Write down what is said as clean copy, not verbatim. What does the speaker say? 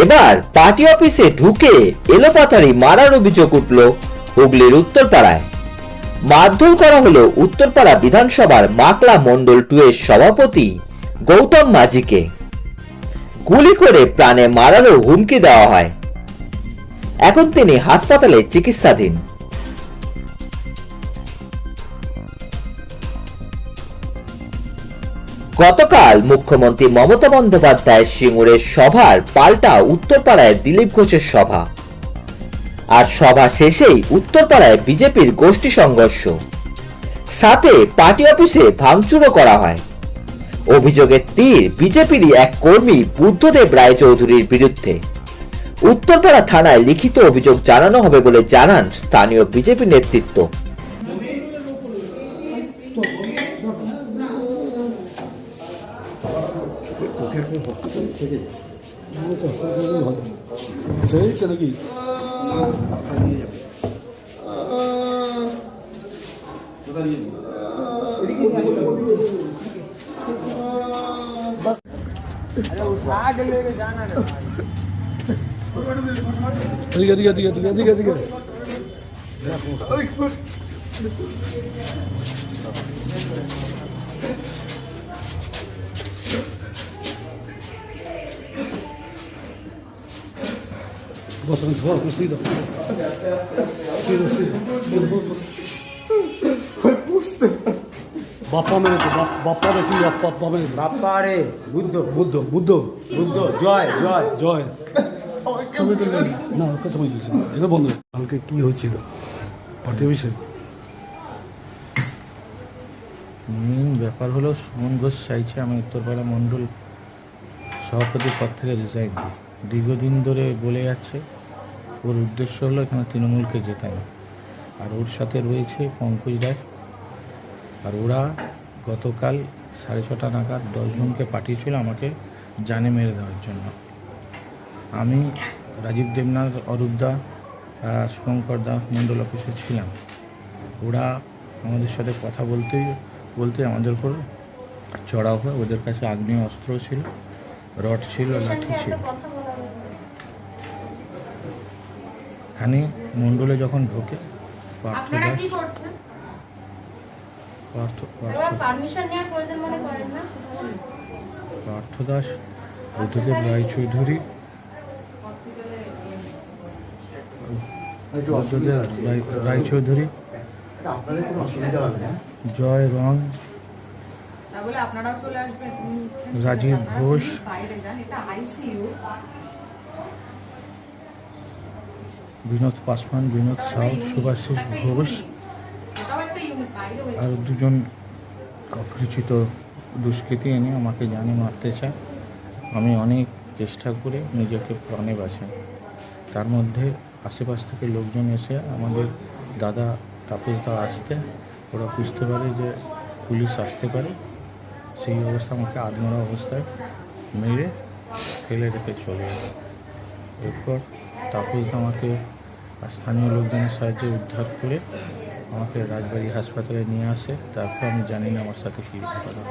এবার পার্টি অফিসে ঢুকে এলোপাথারি মারার অভিযোগ উঠল হুগলির উত্তরপাড়ায়। মারধর করা হলো উত্তরপাড়া বিধানসভার মাকলা মণ্ডল 2 এর সভাপতি গৌতম মাঝিকে। গুলি করে প্রাণে মারারও হুমকি দেওয়া হয়। এখন তিনি হাসপাতালে চিকিৎসাধীন। গতকাল মুখ্যমন্ত্রী মমতা বন্দ্যোপাধ্যায়ের সিঙ্গুরের সভার পাল্টা উত্তরপাড়ায় দিলীপ ঘোষের সভা। আর সভা শেষেই উত্তরপাড়ায় বিজেপির গোষ্ঠী সংঘর্ষ, সাথে পার্টি অফিসে ভাঙচুরও করা হয়। অভিযোগের তীর বিজেপিরই এক কর্মী বুদ্ধদেব রায়চৌধুরীর বিরুদ্ধে। উত্তরপাড়া থানায় লিখিত অভিযোগ জানানো হবে বলে জানান স্থানীয় বিজেপি নেতৃত্ব। বাপ্পা মেরেছে, বাপ্পা বেশি, বাপ্পা মেরেছে। বাপ্পা রে বুদ্ধ বুদ্ধ বুদ্ধ বুদ্ধ জয় জয় জয় ছবি তুললেন না, ওকে ছবি তুলছে এটা বন্ধ। কালকে কি হয়েছিল পার্টি অফিসে? মেন ব্যাপার হলো সুমন ঘোষ চাইছে আমি উত্তরপাড়া মণ্ডল সভাপতির পদ থেকে রিজাইন দিই। দীর্ঘদিন ধরে বলে যাচ্ছে ওর উদ্দেশ্য হলো এখানে তৃণমূলকে জেতানো। আর ওর সাথে রয়েছে পঙ্কজ রায়। আর ওরা গতকাল 6:30 নাগাদ 10 জনকে পাঠিয়েছিল আমাকে জানে মেরে দেওয়ার জন্য। আমি রাজীব দেবনাথ, অরূপদা, শুভঙ্কর দা মণ্ডল অফিসে ছিলাম। ওরা আমাদের সাথে কথা বলতে আমাদের উপর চড়াও হয়। ওদের কাছে আগ্নেয় অস্ত্র ছিল, রড ছিল, লাঠি ছিল। এখানে মণ্ডলে যখন ঢোকে পার্থ দাস, বুদ্ধদেব রায়চৌধুরী, জয় রং, রাজীব ঘোষ, বিনোদ পাসওয়ান, বিনোদ সাউ, সুভাষিস ঘোষ আর 2 জন অপরিচিত দুষ্কৃতী এনে আমাকে জানে মারতে চায়। আমি অনেক চেষ্টা করে নিজেকে প্রাণে বাঁচাই। তার মধ্যে আশেপাশ থেকে লোকজন এসে আমাদের দাদা তাপসদা আসতে ওরা বুঝতে পারে যে পুলিশ আসতে পারে। সেই অবস্থা আমাকে আধমরা অবস্থায় মেরে ফেলে রেখে চলে যায়। এরপর তাপসদা আমাকে স্থানীয় লোকজনের সাহায্যে উদ্ধার করে আমাকে রাজবাড়ি হাসপাতালে নিয়ে আসে। তারপর আমি জানি না আমার সাথে কী ঘটনা।